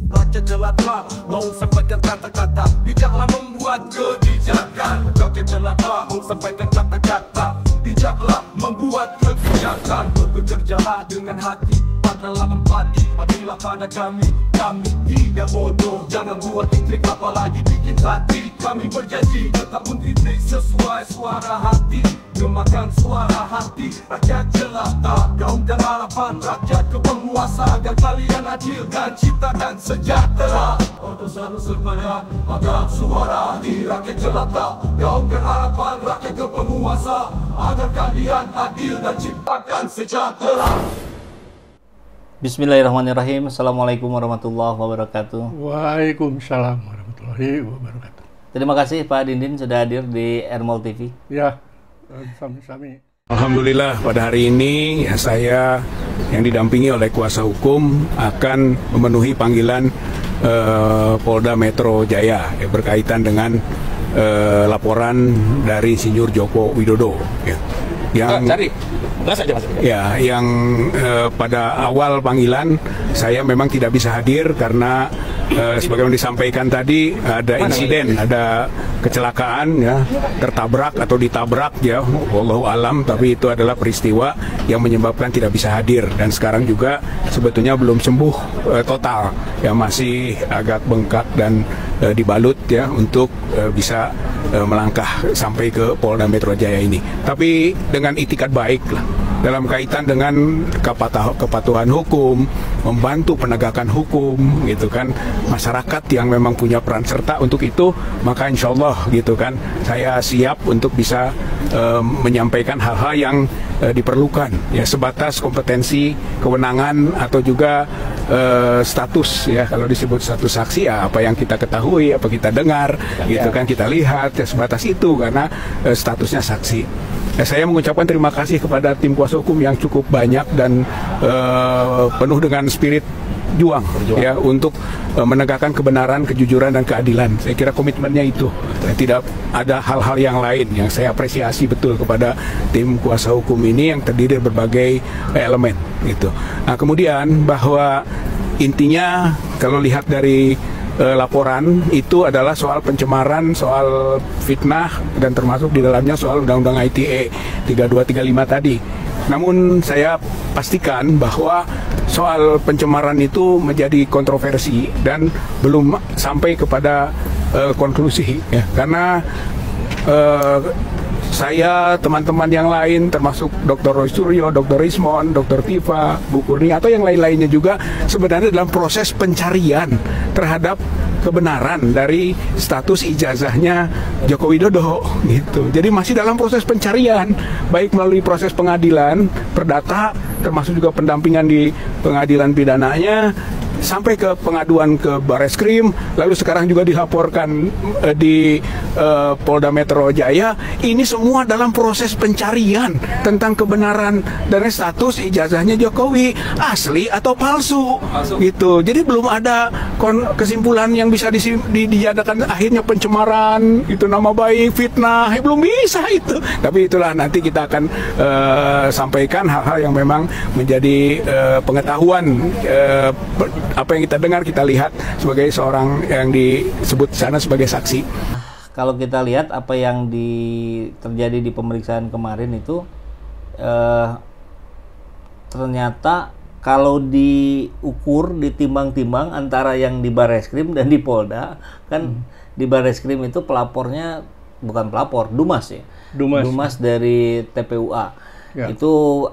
Rakyat jelata mau sampaikan kata-kata, bijaklah membuat kebijakan. Rakyat jelata mau sampaikan kata-kata, bijaklah membuat kebijakan. Bekerjalah dengan hati, padalah empati, padilah pada kami tidak bodoh. Jangan buat titrik apalagi bikin hati. Kami berjanji tetap mentitrik sesuai suara hati, gemakan suara hati. Rakyat jelata, kaum dan harapan rakyat ke penguasa, agar kalian adil dan ciptakan sejahtera. Untuk selalu serbaya, maka suara di rakyat jelata, kaum dan harapan rakyat ke penguasa, agar kalian adil dan ciptakan sejahtera. Bismillahirrahmanirrahim. Assalamualaikum warahmatullahi wabarakatuh. Waalaikumsalam warahmatullahi wabarakatuh. Terima kasih Pak Dindin sudah hadir di Ermol TV. Ya, sami-sami. Alhamdulillah pada hari ini saya yang didampingi oleh kuasa hukum akan memenuhi panggilan Polda Metro Jaya berkaitan dengan laporan dari Insinyur Joko Widodo yang pada awal panggilan saya memang tidak bisa hadir karena sebagaimana disampaikan tadi ada insiden, ada kecelakaan ya, tertabrak atau ditabrak ya, wallahu alam, tapi itu adalah peristiwa yang menyebabkan tidak bisa hadir dan sekarang juga sebetulnya belum sembuh total ya, masih agak bengkak dan dibalut ya untuk bisa melangkah sampai ke Polda Metro Jaya ini. Tapi dengan itikat baik lah, dalam kaitan dengan kepatuhan hukum, membantu penegakan hukum gitu kan, masyarakat yang memang punya peran serta untuk itu, maka insya Allah gitu kan, saya siap untuk bisa menyampaikan hal-hal yang diperlukan ya, sebatas kompetensi, kewenangan atau juga status ya, kalau disebut status saksi ya apa yang kita ketahui, apa kita dengar gitu kan, kita lihat ya, sebatas itu karena statusnya saksi. Saya mengucapkan terima kasih kepada tim kuasa hukum yang cukup banyak dan penuh dengan spirit juang ya untuk menegakkan kebenaran, kejujuran dan keadilan. Saya kira komitmennya itu. Tidak ada hal-hal yang lain yang saya apresiasi betul kepada tim kuasa hukum ini yang terdiri dari berbagai elemen gitu. Nah, kemudian bahwa intinya kalau lihat dari laporan itu adalah soal pencemaran, soal fitnah, dan termasuk di dalamnya soal Undang-Undang ITE 3235 tadi. Namun saya pastikan bahwa soal pencemaran itu menjadi kontroversi dan belum sampai kepada konklusi ya, karena saya, teman-teman yang lain, termasuk Dr. Roy Suryo, Dr. Rismon, Dr. Tifa, Bu Kurni, atau yang lain-lainnya juga sebenarnya dalam proses pencarian terhadap kebenaran dari status ijazahnya Joko Widodo gitu. Jadi masih dalam proses pencarian, baik melalui proses pengadilan, perdata, termasuk juga pendampingan di pengadilan pidananya, sampai ke pengaduan ke Bareskrim, lalu sekarang juga dilaporkan di Polda Metro Jaya. Ini semua dalam proses pencarian tentang kebenaran dan status ijazahnya Jokowi asli atau palsu gitu. Jadi belum ada kesimpulan yang bisa dijadikan akhirnya pencemaran itu, nama baik, fitnah, belum bisa itu. Tapi itulah nanti kita akan sampaikan hal-hal yang memang menjadi pengetahuan, apa yang kita dengar, kita lihat sebagai seorang yang disebut sana sebagai saksi. Kalau kita lihat apa yang terjadi di pemeriksaan kemarin itu, ternyata kalau diukur, ditimbang-timbang antara yang di Bareskrim dan di Polda, kan di Bareskrim itu pelapornya bukan pelapor, Dumas ya, Dumas dari TPUA ya. Itu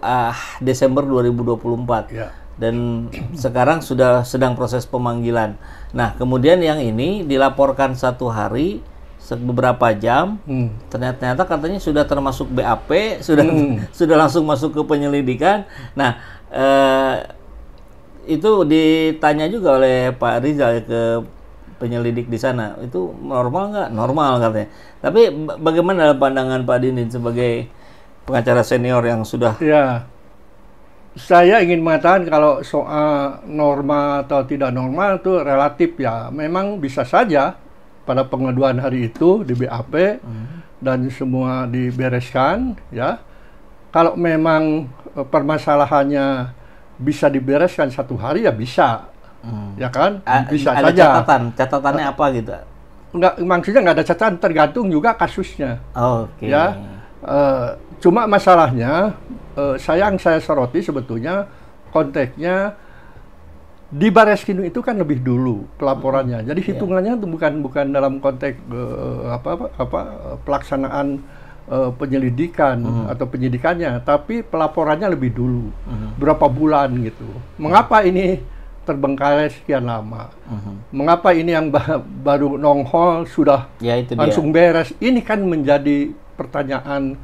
Desember 2024 ya. Dan sekarang sudah sedang proses pemanggilan. Nah, kemudian yang ini dilaporkan 1 hari, beberapa jam, ternyata katanya sudah termasuk BAP, sudah langsung masuk ke penyelidikan. Nah, itu ditanya juga oleh Pak Rizal ke penyelidik di sana, itu normal nggak? Normal katanya. Tapi bagaimana dalam pandangan Pak Dindin sebagai pengacara senior yang sudah... Ya. Saya ingin mengatakan kalau soal normal atau tidak normal itu relatif ya. Memang bisa saja pada pengaduan hari itu di BAP dan semua dibereskan ya. Kalau memang permasalahannya bisa dibereskan 1 hari ya bisa, ya kan? Bisa ada saja. catatannya apa gitu? Enggak, maksudnya nggak ada catatan, tergantung juga kasusnya. Oke. Ya, cuma masalahnya saya soroti sebetulnya konteksnya di Bareskrim itu kan lebih dulu pelaporannya. Jadi hitungannya itu bukan dalam konteks pelaksanaan penyelidikan atau penyidikannya, tapi pelaporannya lebih dulu, berapa bulan gitu. Mengapa ini terbengkalai sekian lama? Mengapa ini yang baru nongol sudah itu langsung beres? Ini kan menjadi pertanyaan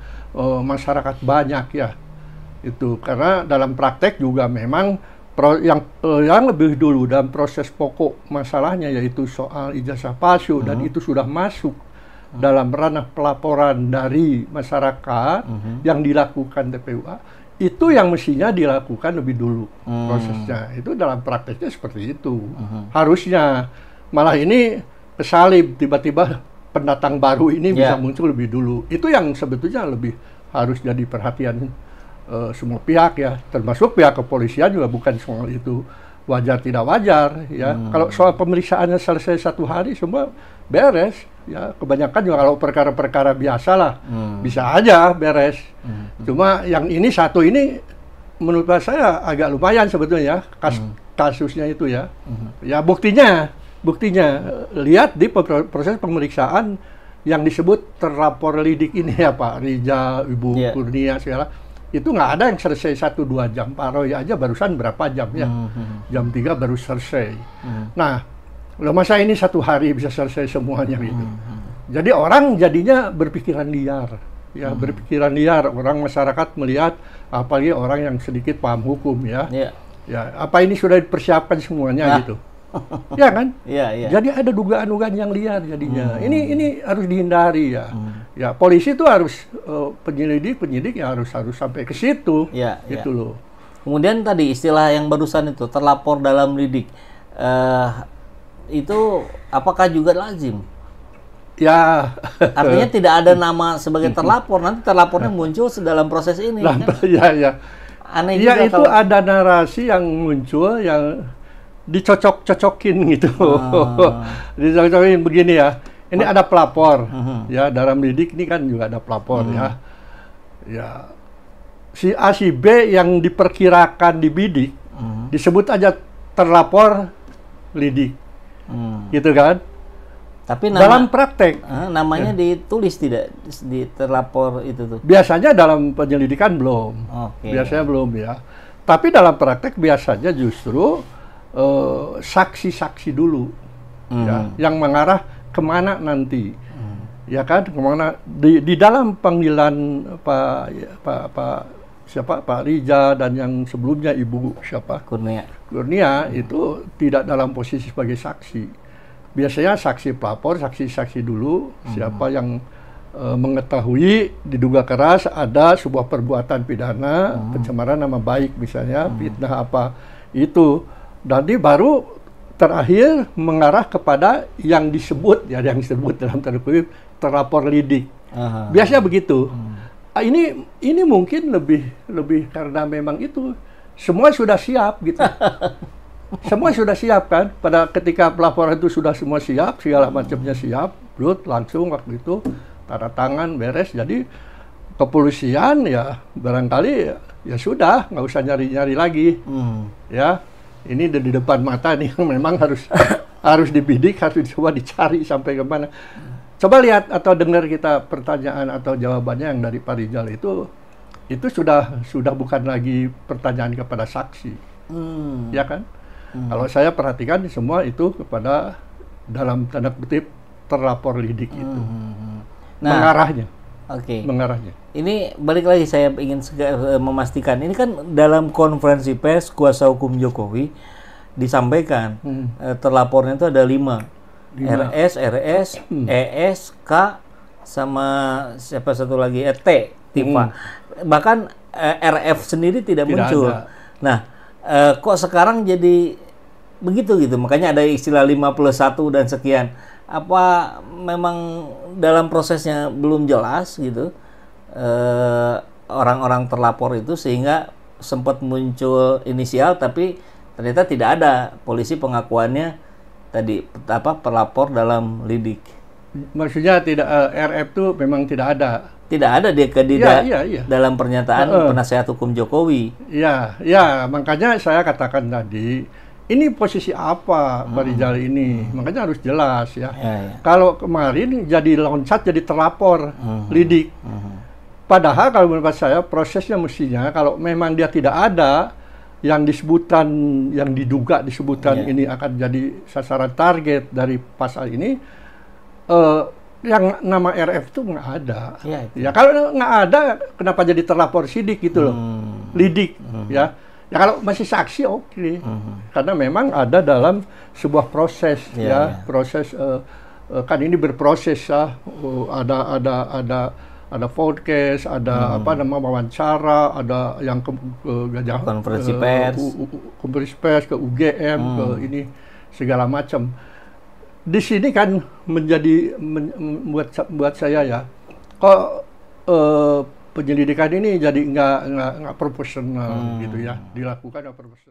masyarakat banyak ya. Itu karena dalam praktek juga memang yang lebih dulu dalam proses pokok masalahnya yaitu soal ijazah palsu dan itu sudah masuk dalam ranah pelaporan dari masyarakat yang dilakukan TPUA, itu yang mestinya dilakukan lebih dulu prosesnya. Itu dalam prakteknya seperti itu. Harusnya malah ini kesalib, tiba-tiba pendatang baru ini bisa muncul lebih dulu. Itu yang sebetulnya lebih harus jadi perhatian semua pihak ya, termasuk pihak kepolisian juga. Bukan soal itu wajar tidak wajar ya. Kalau soal pemeriksaannya selesai 1 hari semua beres ya. Kebanyakan juga kalau perkara-perkara biasa lah bisa aja beres. Cuma yang ini satu ini menurut saya agak lumayan sebetulnya ya, kasusnya itu ya. Ya buktinya lihat di proses pemeriksaan yang disebut terlapor lidik ini ya Pak Rija, Ibu Kurnia segala. Itu nggak ada yang selesai 1-2 jam. Pak Roy aja barusan berapa jam ya? Jam 3 baru selesai. Nah, loh masa ini 1 hari bisa selesai semuanya gitu. Jadi orang jadinya berpikiran liar. Ya, berpikiran liar. Orang masyarakat melihat, apalagi orang yang sedikit paham hukum ya. Ya, apa ini sudah dipersiapkan semuanya gitu. Ya kan? Jadi ada dugaan-dugaan yang liar jadinya. Ini harus dihindari ya. Ya, polisi itu harus penyidik ya harus sampai ke situ. Gitu loh. Kemudian tadi istilah yang barusan itu terlapor dalam lidik. Itu apakah juga lazim? Ya. Artinya tidak ada nama sebagai terlapor, nanti terlapornya muncul dalam proses ini. Kan? Ya. Aneh ya juga itu ada narasi yang muncul yang dicocok-cocokin gitu. Dicocok-cocokin begini ya. Ini ada pelapor. Ya, dalam lidik ini kan juga ada pelapor ya. Ya. Si A si B yang diperkirakan dibidik disebut aja terlapor lidik. Gitu kan? Tapi dalam praktek namanya ditulis tidak di terlapor itu tuh. Biasanya dalam penyelidikan belum. Biasanya belum ya. Tapi dalam praktek biasanya justru saksi-saksi dulu ya, yang mengarah kemana nanti ya kan, kemana di dalam panggilan Pak Rija dan yang sebelumnya Ibu Kurnia itu tidak dalam posisi sebagai saksi. Biasanya saksi pelapor, saksi-saksi dulu siapa yang mengetahui diduga keras ada sebuah perbuatan pidana, pencemaran nama baik misalnya, fitnah apa itu. Jadi baru terakhir mengarah kepada yang disebut dalam tanda kutip terlapor lidik. Biasanya begitu. Ini mungkin lebih karena memang itu semua sudah siap gitu. Semua sudah siap kan? Pada ketika pelaporan itu sudah semua siap, segala macamnya siap, langsung waktu itu tanda tangan beres. Jadi kepolisian ya barangkali ya sudah nggak usah nyari-nyari lagi. Ya. Ini di depan mata nih yang memang harus dibidik, harus coba dicari sampai kemana. Coba lihat atau dengar kita pertanyaan atau jawabannya yang dari Pak Rizal itu sudah bukan lagi pertanyaan kepada saksi, ya kan? Kalau saya perhatikan semua itu kepada dalam tanda kutip terlapor lidik itu, mengarahnya. Mengarahnya. Ini balik lagi saya ingin memastikan. Ini kan dalam konferensi pers kuasa hukum Jokowi disampaikan terlapornya itu ada 5. RS, ES, K, sama siapa satu lagi ET, Tifa. Bahkan RF sendiri tidak muncul. Ada. Nah, kok sekarang jadi begitu gitu? Makanya ada istilah 5+1 dan sekian. Apa memang dalam prosesnya belum jelas gitu orang-orang terlapor itu sehingga sempat muncul inisial tapi ternyata tidak ada. Polisi pengakuannya tadi pelapor dalam lidik. Maksudnya tidak RF itu memang tidak ada. Tidak ada dia Iya. dalam pernyataan penasihat hukum Jokowi. Ya, makanya saya katakan tadi, ini posisi apa Pak Rizal ini? Makanya harus jelas ya. Kalau kemarin jadi loncat jadi terlapor lidik. Padahal kalau menurut saya prosesnya mestinya kalau memang dia tidak ada yang disebutkan, yang diduga disebutkan ini akan jadi sasaran target dari pasal ini, yang nama RF itu nggak ada. Ya kalau nggak ada, kenapa jadi terlapor sidik gitu loh, lidik ya. Ya kalau masih saksi oke. Karena memang ada dalam sebuah proses proses kan ini berproses ya. Ada podcast, ada wawancara, ada yang ke konferensi pers, konferensi pers ke UGM, ke ini segala macam. Di sini kan menjadi buat saya ya, kok penyelidikan ini jadi nggak proporsional gitu ya, dilakukan nggak proporsional.